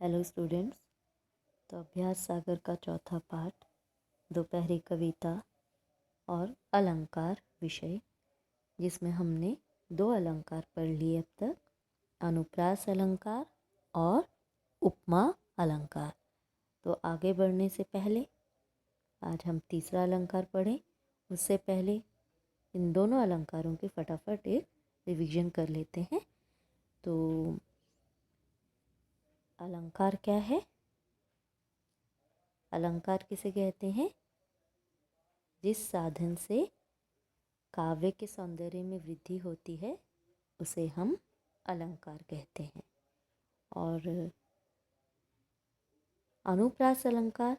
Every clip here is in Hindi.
Hello students. तो अभ्यास सागर का चौथा पाठ दोपहरी कविता और अलंकार विषय, जिसमें हमने 2 अलंकार पढ़ लिए अब तक, अनुप्रास अलंकार और उपमा अलंकार। तो आगे बढ़ने से पहले आज हम तीसरा अलंकार पढ़ें। उससे पहले इन दोनों अलंकारों की फटाफट एक रिवीजन कर लेते हैं। तो अलंकार क्या है? अलंकार किसे कहते हैं? जिस साधन से काव्य के सौंदर्य में वृद्धि होती है उसे हम अलंकार कहते हैं। और अनुप्रास अलंकार,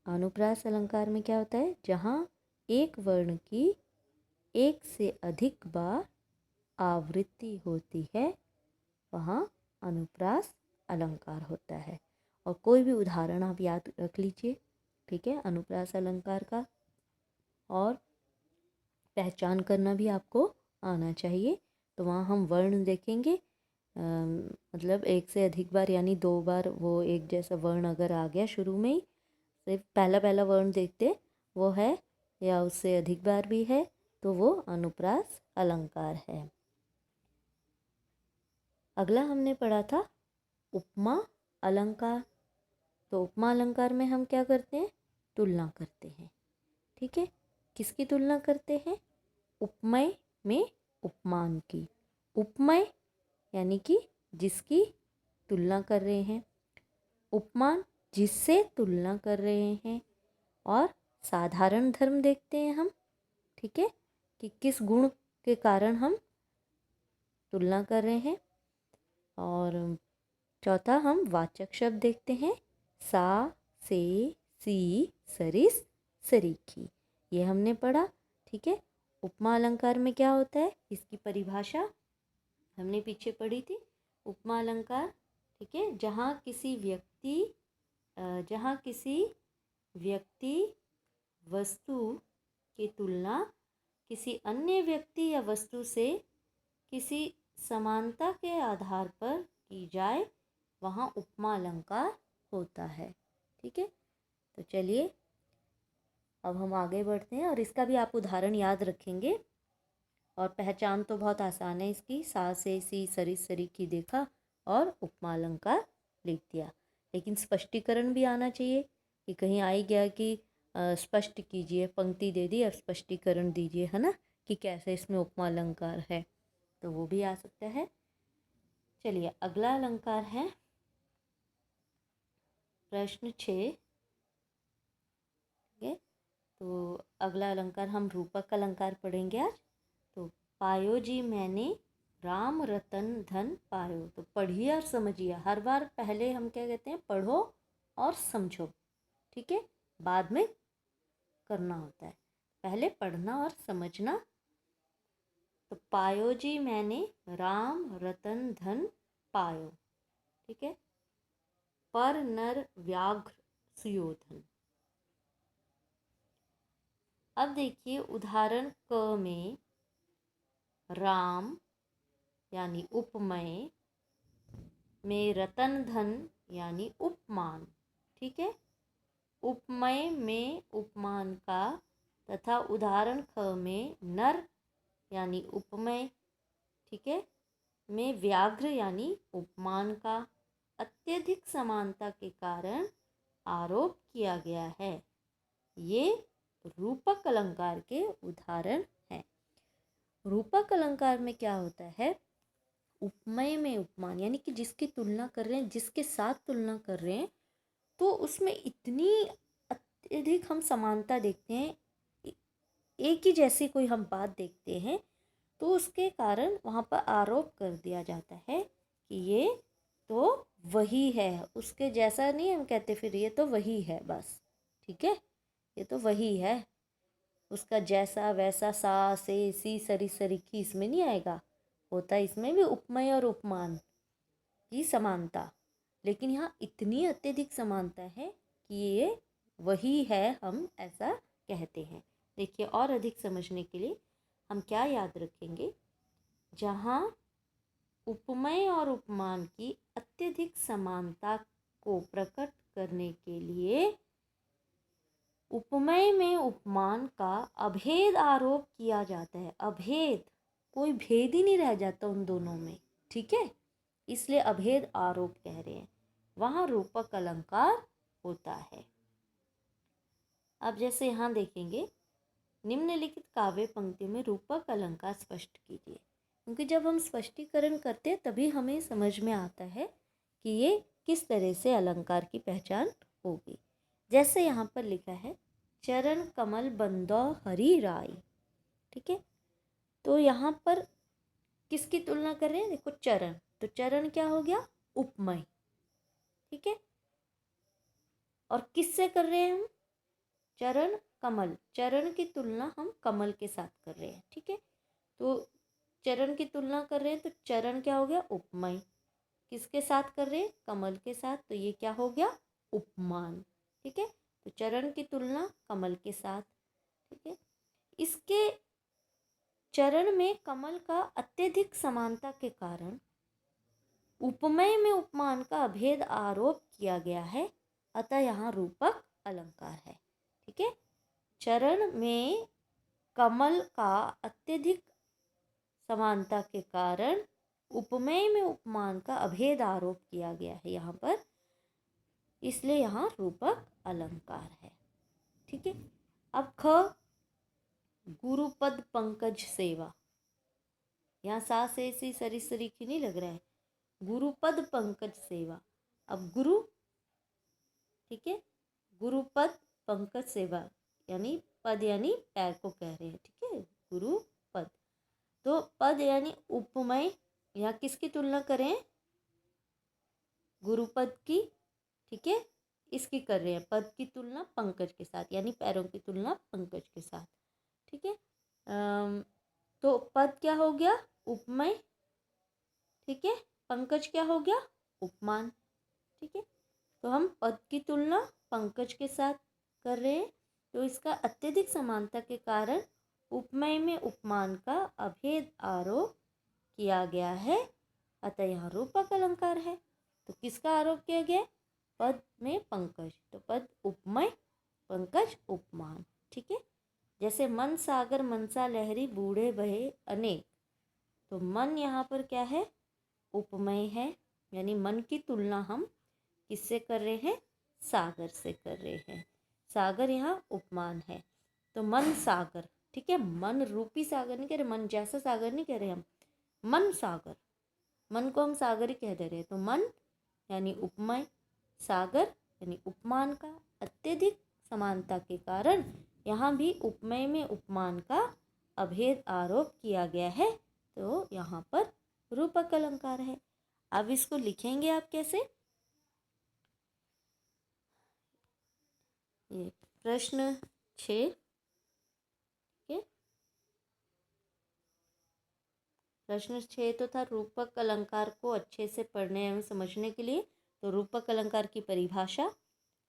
अनुप्रास अलंकार में क्या होता है? जहाँ एक वर्ण की एक से अधिक बार आवृत्ति होती है वहाँ अनुप्रास अलंकार होता है। और कोई भी उदाहरण आप याद रख लीजिए, ठीक है, अनुप्रास अलंकार का, और पहचान करना भी आपको आना चाहिए। तो वहाँ हम वर्ण देखेंगे, मतलब एक से अधिक बार यानी 2 बार वो एक जैसा वर्ण अगर आ गया शुरू में ही, सिर्फ पहला वर्ण देखते वो है या उससे अधिक बार भी है तो वो अनुप्रास अलंकार है। अगला हमने पढ़ा था उपमा अलंकार। तो उपमा अलंकार में हम क्या करते हैं? तुलना करते हैं, ठीक है। किसकी तुलना करते हैं? उपमेय में उपमान की। उपमेय यानी कि जिसकी तुलना कर रहे हैं, उपमान जिससे तुलना कर रहे हैं, और साधारण धर्म देखते हैं हम, ठीक है, कि किस गुण के कारण हम तुलना कर रहे हैं। और चौथा हम वाचक शब्द देखते हैं, सा, से, सी, सरिस, सरीखी। ये हमने पढ़ा, ठीक है। उपमा अलंकार में क्या होता है इसकी परिभाषा हमने पीछे पढ़ी थी। उपमा अलंकार, ठीक है, जहाँ किसी व्यक्ति वस्तु की तुलना किसी अन्य व्यक्ति या वस्तु से किसी समानता के आधार पर की जाए वहाँ उपमा अलंकार होता है, ठीक है। तो चलिए अब हम आगे बढ़ते हैं और इसका भी आप उदाहरण याद रखेंगे। और पहचान तो बहुत आसान है इसकी, सा, से, सी, सरिस, सरीखी देखा और उपमा अलंकार लिख दिया। लेकिन स्पष्टीकरण भी आना चाहिए कि कहीं आ ही गया कि स्पष्ट कीजिए, पंक्ति दे दी, अब स्पष्टीकरण दीजिए, है ना, कि कैसे इसमें उपमा अलंकार है, तो वो भी आ सकता है। चलिए अगला अलंकार है प्रश्न 6, ठीक है। तो अगला अलंकार हम रूपक अलंकार पढ़ेंगे आज। तो पायो जी मैंने राम रतन धन पायो। तो पढ़िए और समझिए। हर बार पहले हम क्या कहते हैं? पढ़ो और समझो, ठीक है, बाद में करना होता है, पहले पढ़ना और समझना। तो पायो जी मैंने राम रतन धन पायो, ठीक है, पर नर व्याघ्र सुयोधन। अब देखिए उदाहरण क में राम यानी उपमेय, में रतन धन यानी उपमान, ठीक है। उपमेय में उपमान का तथा उदाहरण ख में नर यानी उपमेय, ठीक है, में व्याघ्र यानी उपमान का अत्यधिक समानता के कारण आरोप किया गया है। ये रूपक अलंकार के उदाहरण हैं। रूपक अलंकार में क्या होता है? उपमेय में उपमान यानी कि जिसकी तुलना कर रहे हैं, जिसके साथ तुलना कर रहे हैं, तो उसमें इतनी अत्यधिक हम समानता देखते हैं, एक ही जैसी कोई हम बात देखते हैं, तो उसके कारण वहाँ पर आरोप कर दिया जाता है कि ये तो वही है, उसके जैसा नहीं हम कहते, फिर ये तो वही है बस, ठीक है, ये तो वही है, उसका जैसा वैसा सा, से, सी, सरी, सरीखी इसमें नहीं आएगा। होता है इसमें भी उपमेय और उपमान की समानता, लेकिन यहाँ इतनी अत्यधिक समानता है कि ये वही है, हम ऐसा कहते हैं। देखिए और अधिक समझने के लिए हम क्या याद रखेंगे? जहाँ उपमेय और उपमान की अत्यधिक समानता को प्रकट करने के लिए उपमेय में उपमान का अभेद आरोप किया जाता है। अभेद, कोई भेद ही नहीं रह जाता उन दोनों में, ठीक है, इसलिए अभेद आरोप कह रहे हैं। वहाँ रूपक अलंकार होता है। अब जैसे यहाँ देखेंगे, निम्नलिखित काव्य पंक्ति में रूपक अलंकार स्पष्ट कीजिए, क्योंकि जब हम स्पष्टीकरण करते हैं तभी हमें समझ में आता है कि ये किस तरह से अलंकार की पहचान होगी। जैसे यहाँ पर लिखा है, चरण कमल बंदो हरि राय, ठीक है, तो यहाँ पर किसकी तुलना कर रहे हैं? देखो चरण, तो चरण क्या हो गया? उपमेय, ठीक है, और किससे कर रहे हैं हम? चरण कमल, चरण की तुलना हम कमल के साथ कर रहे हैं, ठीक है, तो चरण की तुलना कर रहे हैं तो चरण क्या हो गया? उपमेय। किसके साथ कर रहे हैं? कमल के साथ, तो ये क्या हो गया? उपमान, ठीक है, तो चरण की तुलना कमल के साथ, ठीक है। इसके चरण में कमल का अत्यधिक समानता के कारण उपमेय में उपमान का अभेद आरोप किया गया है, अतः यहाँ रूपक अलंकार है, ठीक है। चरण में कमल का अत्यधिक समानता के कारण उपमेय में उपमान का अभेद आरोप किया गया है यहाँ पर, इसलिए यहाँ रूपक अलंकार है, ठीक है। अब ख, गुरुपद पंकज सेवा, यहाँ सा से सी सरी सरीखी नहीं लग रहा है, गुरुपद पंकज सेवा। अब गुरु, ठीक है, गुरुपद पंकज सेवा यानी पद यानी पैर को कह रहे हैं, ठीक है, गुरु पद, तो पद यानी उपमेय, यहाँ किसकी तुलना करें? गुरुपद की, ठीक है, इसकी कर रहे हैं, पद की तुलना पंकज के साथ, यानी पैरों की तुलना पंकज के साथ, ठीक है। तो पद क्या हो गया? उपमेय, ठीक है, पंकज क्या हो गया? उपमान, ठीक है, तो हम पद की तुलना पंकज के साथ कर रहे हैं, तो इसका अत्यधिक समानता के कारण उपमेय में उपमान का अभेद आरोप किया गया है, अतः यहाँ रूपक अलंकार है। तो किसका आरोप किया गया? पद में पंकज, तो पद उपमेय, पंकज उपमान, ठीक है। जैसे मन सागर मनसा लहरी बूढ़े बहे अनेक, तो मन यहाँ पर क्या है? उपमेय है, यानी मन की तुलना हम किससे कर रहे हैं? सागर से कर रहे हैं, सागर यहाँ उपमान है, तो मन सागर, ठीक है, मन रूपी सागर नहीं कह रहे, मन जैसा सागर नहीं कह रहे हम, मन सागर, मन को हम सागर ही कह दे रहे हैं, तो मन यानी उपमेय, सागर यानी उपमान का अत्यधिक समानता के कारण यहाँ भी उपमेय में उपमान का अभेद आरोप किया गया है, तो यहाँ पर रूपक अलंकार है। अब इसको लिखेंगे आप कैसे? ये प्रश्न 6, ठीक है, प्रश्न 6 तो था रूपक अलंकार को अच्छे से पढ़ने एवं समझने के लिए, तो रूपक अलंकार की परिभाषा,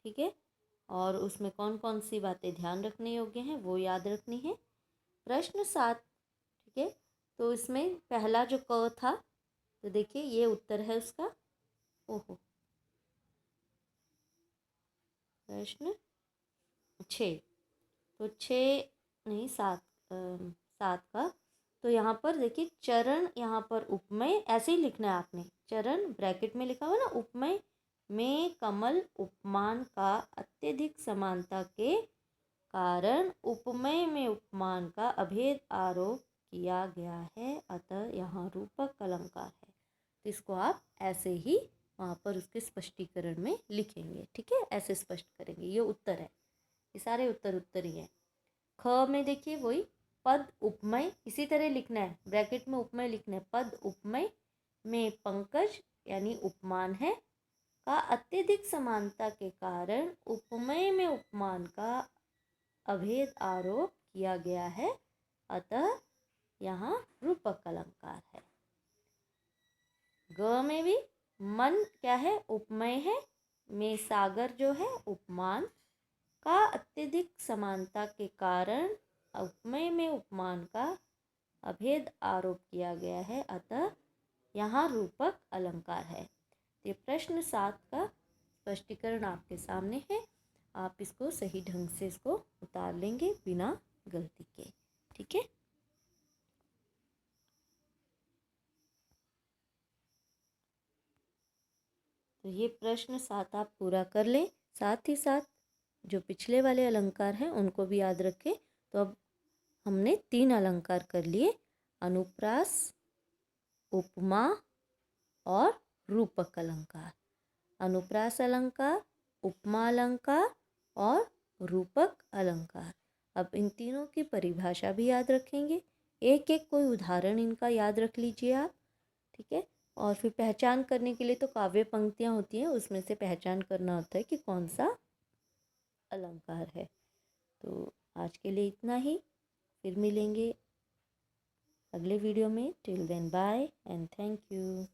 ठीक है, और उसमें कौन कौन सी बातें ध्यान रखने योग्य हैं वो याद रखनी है। प्रश्न 7, ठीक है, तो इसमें पहला जो क था, तो देखिए ये उत्तर है उसका। ओहो, प्रश्न 6, तो 6 नहीं 7, 7 का, तो यहाँ पर देखिए चरण, यहाँ पर उपमेय ऐसे ही लिखना है आपने, चरण ब्रैकेट में लिखा हुआ ना, उपमेय में कमल उपमान का अत्यधिक समानता के कारण उपमेय में उपमान का अभेद आरोप किया गया है, अतः यहाँ रूपक अलंकार है। तो इसको आप ऐसे ही वहाँ पर उसके स्पष्टीकरण में लिखेंगे, ठीक है, ऐसे स्पष्ट करेंगे। ये उत्तर है, ये सारे उत्तर ही है। ख में देखिए वही पद उपमेय, इसी तरह लिखना है, ब्रैकेट में उपमेय लिखना है, पद उपमेय में पंकज यानी उपमान है का अत्यधिक समानता के कारण उपमेय में उपमान का अभेद आरोप किया गया है, अतः यहाँ रूपक अलंकार है। ग में भी मन क्या है? उपमेय है, में सागर जो है उपमान का अत्यधिक समानता के कारण उपमेय में उपमान का अभेद आरोप किया गया है, अतः यहाँ रूपक अलंकार है। ये प्रश्न 7 का स्पष्टीकरण आपके सामने है। आप इसको सही ढंग से इसको उतार लेंगे बिना गलती के। ठीक है। तो ये प्रश्न 7 आप पूरा कर लें। साथ ही साथ जो पिछले वाले अलंकार हैं उनको भी याद रखें। तो अब हमने 3 अलंकार कर लिए, अनुप्रास, उपमा और रूपक अलंकार। अनुप्रास अलंकार, उपमा अलंकार और रूपक अलंकार। अब इन तीनों की परिभाषा भी याद रखेंगे। एक एक कोई उदाहरण इनका याद रख लीजिए आप। ठीक है। और फिर पहचान करने के लिए तो काव्य पंक्तियाँ होती हैं, उसमें से पहचान करना होता है कि कौन सा अलंकार है। तो आज के लिए इतना ही, फिर मिलेंगे अगले वीडियो में। Till then bye and thank you.